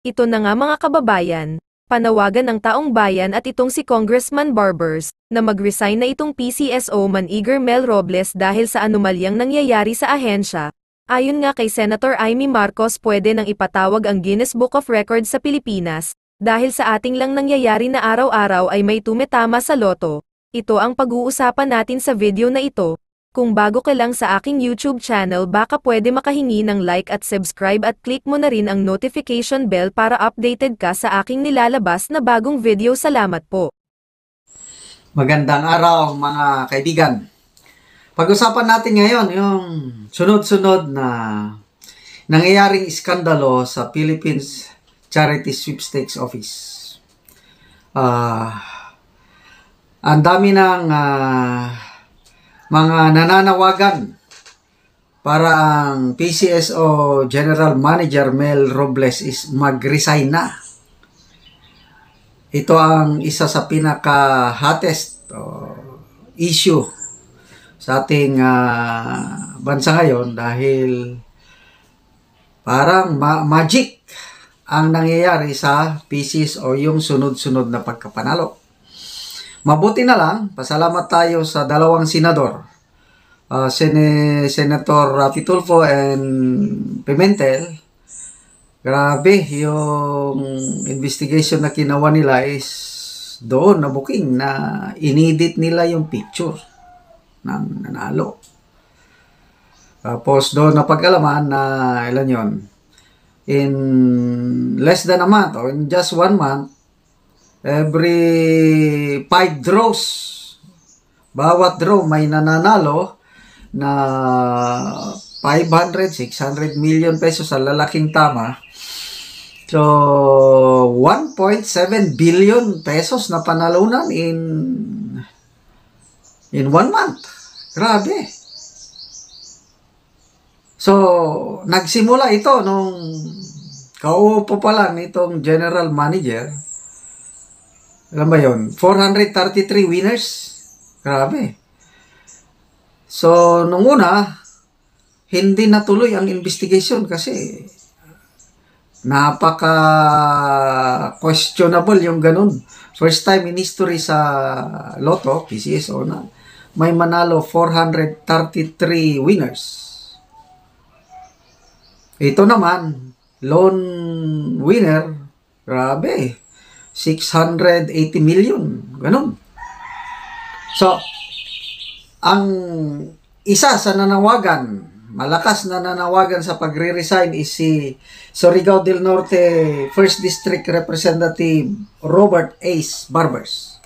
Ito na nga mga kababayan, panawagan ng taong bayan at itong si Congressman Barbers, na mag-resign na itong PCSO man Igor Mel Robles dahil sa anomalyang nangyayari sa ahensya. Ayon nga kay Senator Amy Marcos, pwede nang ipatawag ang Guinness Book of Records sa Pilipinas, dahil sa ating lang nangyayari na araw-araw ay may tumitama sa loto. Ito ang pag-uusapan natin sa video na ito. Kung bago ka lang sa aking YouTube channel, baka pwede makahingi ng like at subscribe at click mo na rin ang notification bell para updated ka sa aking nilalabas na bagong video. Salamat po. Magandang araw mga kaibigan. Pag-usapan natin ngayon yung sunod-sunod na nangyayaring iskandalo sa Philippines Charity Sweepstakes Office. Ang dami ng mga nananawagan para ang PCSO General Manager Mel Robles is mag-resign na. Ito ang isa sa pinaka-hottest issue sa ating bansa ngayon dahil parang magic ang nangyayari sa PCSO, yung sunod-sunod na pagkapanalo. Mabuti na lang, pasalamat tayo sa dalawang senador, Senator Raffy Tulfo and Pimentel. Grabe, yung investigation na ginawa nila is doon na booking na inedit nila yung picture ng nanalo. Tapos doon na pag-alaman na ilan yon, in less than a month or in just 1 month, every 5 draws, bawat draw may nananalo na 500, 600 million pesos sa lalaking tama. So, 1.7 billion pesos na panalunan in 1 month. Grabe. So, nagsimula ito nung kauupo pa lang itong general manager. Alam ba yun? 433 winners. Grabe. So, nung una, hindi natuloy ang investigation kasi napaka-questionable yung ganun. First time in history sa Lotto, PCSO, na may manalo 433 winners. Ito naman, lone winner, grabe, 680 million, ganun. So, ang isa sa nanawagan, malakas na nanawagan sa pagre-resign is si Surigao del Norte 1st District Representative Robert Ace Barbers.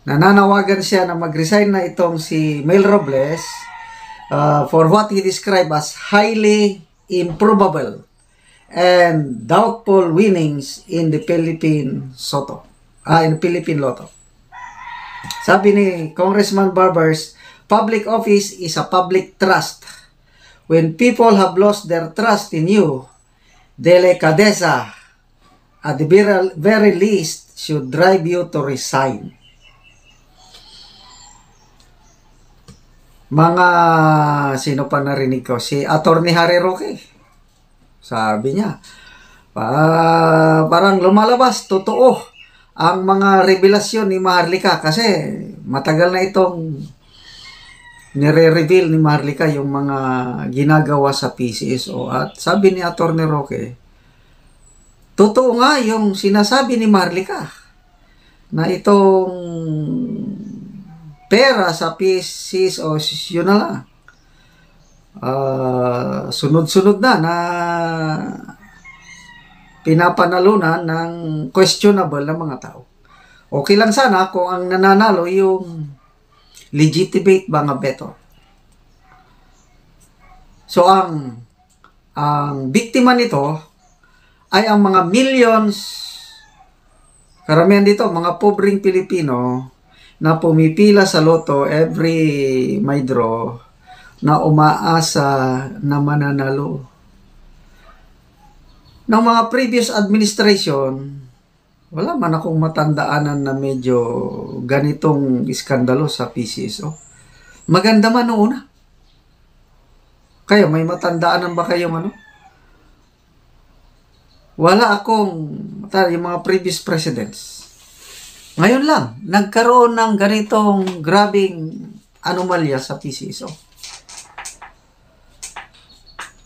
Nananawagan siya na mag-resign na itong si Mel Robles for what he described as highly improbable and doubtful winnings in the Philippine Lotto. Sabi ni Congressman Barbers, public office is a public trust. When people have lost their trust in you, delicadeza, at the very least, should drive you to resign. Mga sino pa narinig ko? Si Attorney Harry Roque. Sabi niya, parang lumalabas, totoo ang mga revelasyon ni Maharlika kasi matagal na itong nire-reveal ni Maharlika yung mga ginagawa sa PCSO. At sabi ni Attorney Roque, totoo nga yung sinasabi ni Maharlika na itong pera sa PCSO, yun na lang. Sunod-sunod na pinapanalunan ng questionable na mga tao. Okay lang sana kung ang nananalo yung legitimate mga beto. So, ang biktima nito ay ang mga millions, karamihan dito, mga pobreng Pilipino na pumipila sa loto every may draw na umaasa na mananalo. Ng mga previous administration, wala man akong matandaanan na medyo ganitong iskandalo sa PCSO. Maganda man noon una. Kayo, may matandaanan ba kayong ano? Wala akong, yung mga previous presidents. Ngayon lang, nagkaroon ng ganitong grabing anomalya sa PCSO.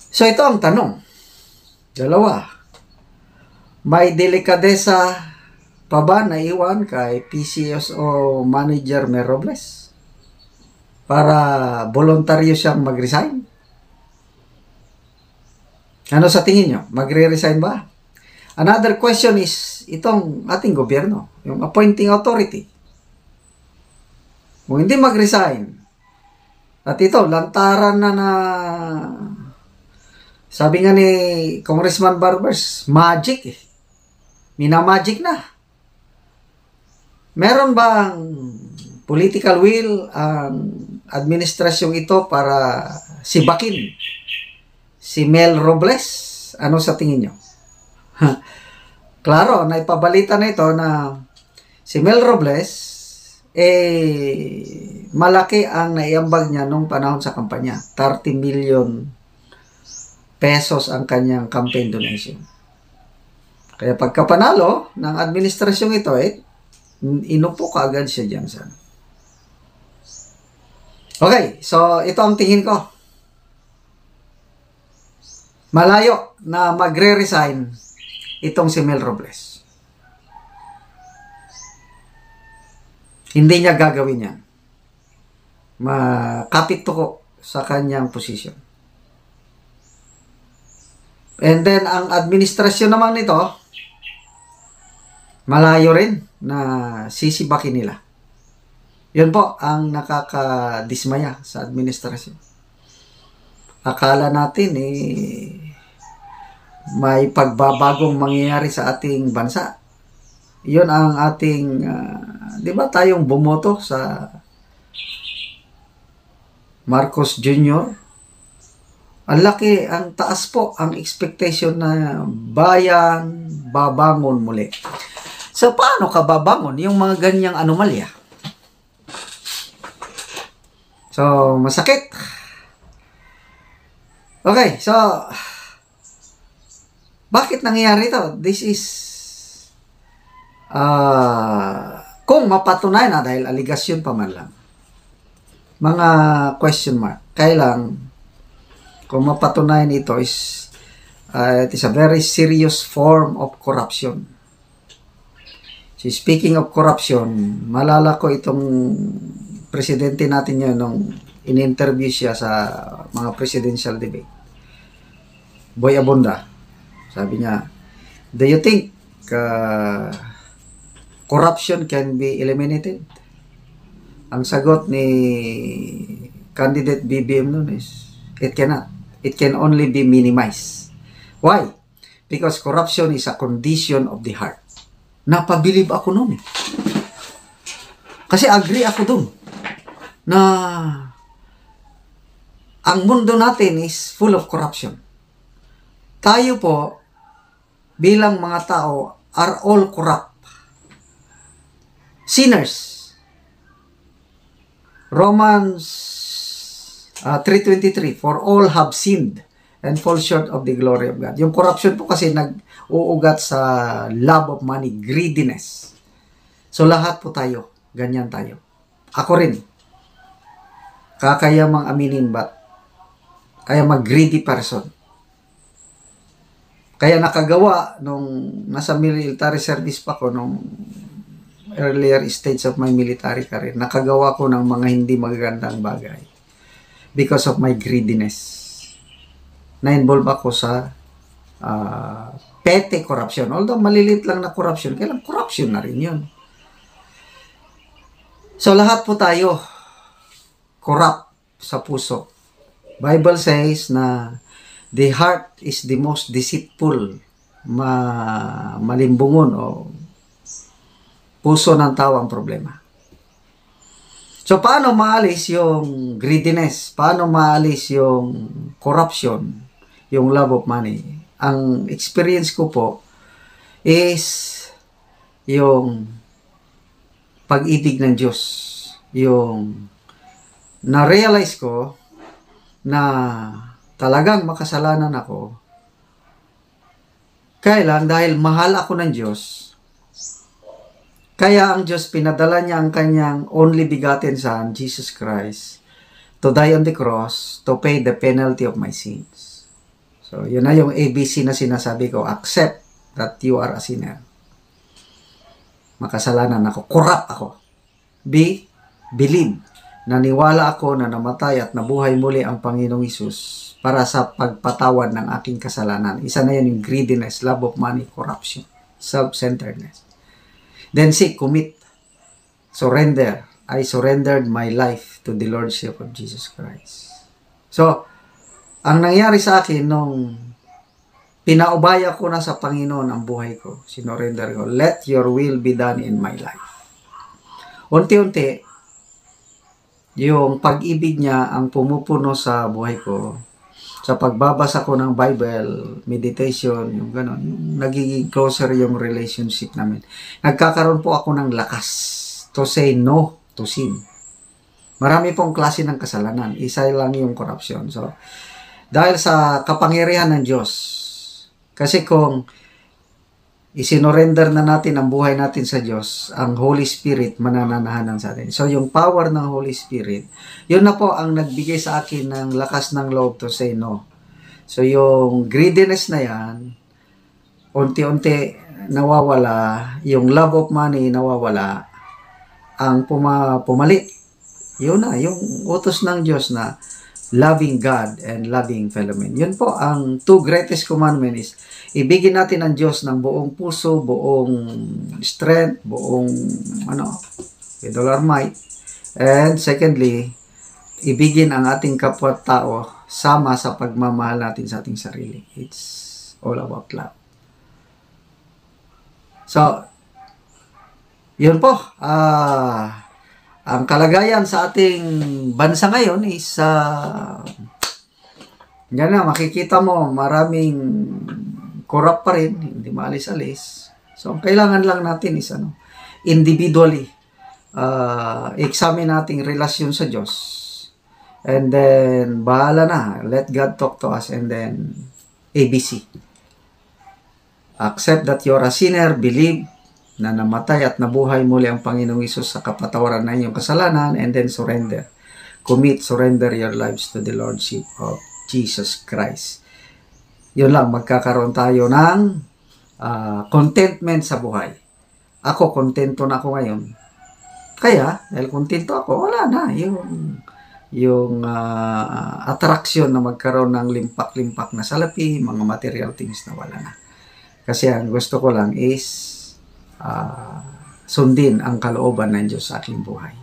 So ito ang tanong. Dalawa. May delikadesa pa ba na iwan kay PCSO Manager Mel Robles? Para voluntaryo siyang mag-resign? Ano sa tingin nyo? Magre-resign ba? Another question is, itong ating gobyerno, yung appointing authority. Kung hindi mag-resign, at ito, lantaran na sabi nga ni Congressman Barbers, magic eh. Minamagic na. Meron bang political will ang administrasyong ito para sibakin si Mel Robles? Ano sa tingin nyo? Klaro, naipabalita na ito na si Mel Robles, malaki ang naiambag niya nung panahon sa kampanya. 30 million pesos ang kanyang campaign donation. Kaya pagkapanalo ng administrasyong ito, inupo ka agad siya dyan sa. Okay, so ito ang tingin ko. Malayo na magre-resign itong si Mel Robles. Hindi niya gagawin yan. Makapit ko sa kanyang posisyon. And then, ang administrasyon naman nito, malayo rin na sisibakin nila. Yun po ang nakakadismaya sa administrasyon. Akala natin may pagbabagong mangyayari sa ating bansa. Yun ang ating, di ba tayong bumoto sa Marcos Jr.? Ang laki, ang taas po ang expectation na bayan babangon muli. So, paano ka babangon yung mga ganyang anomalya? So, masakit. Okay, so, bakit nangyayari ito? This is, kung mapatunayan na dahil aligasyon pa man lang, mga question mark, kailang, kung mapatunayan ito is, it is a very serious form of corruption. So, speaking of corruption, malala ko itong presidente natin yun nung in-interview siya sa mga presidential debate. Boy Abunda. Sabi niya, do you think corruption can be eliminated? Ang sagot ni candidate BBM nun is, it cannot. It can only be minimized. Why? Because corruption is a condition of the heart. Napabilib ako nun eh. Kasi agree ako dun na ang mundo natin is full of corruption. Tayo po, bilang mga tao, are all corrupt. Sinners. Romans 3:23, for all have sinned and fall short of the glory of God. Yung corruption po kasi nag-uugat sa love of money, greediness. So lahat po tayo, ganyan tayo. Ako rin. Kakayamang aminin ba? I am a greedy person. Kaya nakagawa nung nasa military service pa ko, nung earlier stage of my military career, nakagawa ko ng mga hindi magagandang bagay because of my greediness. Na-involve ako sa petty corruption. Although malilit lang na corruption, kailang corruption na rin yun. So lahat po tayo corrupt sa puso. Bible says na the heart is the most deceitful, malimbungon o puso ng tao ang problema. So, paano maalis yung greediness? Paano maalis yung corruption? Yung love of money? Ang experience ko po is yung pag-ibig ng Diyos. Yung na-realize ko na talagang makasalanan ako Kailan? Dahil mahal ako ng Diyos. Kaya ang Diyos pinadala niya ang kanyang only begotten Son, Jesus Christ, to die on the cross to pay the penalty of my sins. So, yun na yung ABC na sinasabi ko. Accept that you are a sinner. Makasalanan ako. Corrupt ako. B. Believe. Naniwala ako na namatay at nabuhay muli ang Panginoong Hesus para sa pagpatawad ng aking kasalanan. Isa na yan yung greediness, love of money, corruption, self-centeredness. Then C. Commit. Surrender. I surrendered my life to the Lordship of Jesus Christ. So, ang nangyari sa akin nung pinaubaya ko na sa Panginoon ang buhay ko, sinurrender ko, let your will be done in my life. Unti-unti, yung pag-ibig niya ang pumupuno sa buhay ko. Sa pagbabasa ko ng Bible, meditation, yung gano'n, nagiging closer yung relationship namin. Nagkakaroon po ako ng lakas to say no to sin. Marami pong klase ng kasalanan. Isa lang yung corruption. So, dahil sa kapangyarihan ng Diyos, kasi kung isinorender na natin ang buhay natin sa Diyos, ang Holy Spirit manananahanan sa atin. So, yung power ng Holy Spirit, yun na po ang nagbigay sa akin ng lakas ng loob to say no. So, yung greediness na yan, unti-unti nawawala, yung love of money nawawala, ang pumalit. Yun na, yung utos ng Diyos na loving God and loving fellow men. Yun po, ang two greatest commandments is ibigin natin ang Diyos ng buong puso, buong strength, buong with all our might. And secondly, ibigin ang ating kapwa-tao sama sa pagmamahal natin sa ating sarili. It's all about love. So, yun po. Ang kalagayan sa ating bansa ngayon is yan na, makikita mo maraming corrupt pa rin, hindi maalis-alis. So, ang kailangan lang natin is individually examine nating relasyon sa Diyos. And then, bahala na. Let God talk to us. And then, ABC. Accept that you're a sinner. Believe na namatay at nabuhay muli ang Panginoong Hesus sa kapatawaran ng inyong kasalanan. And then, surrender. Commit, surrender your lives to the Lordship of Jesus Christ. Yun lang, magkakaroon tayo ng contentment sa buhay. Ako, kontento na ako ngayon. Kaya, dahil kontento ako, wala na. Yung attraction na magkaroon ng limpak-limpak na salapi, mga material things na wala na. Kasi ang gusto ko lang is sundin ang kalooban ng Diyos sa aking buhay.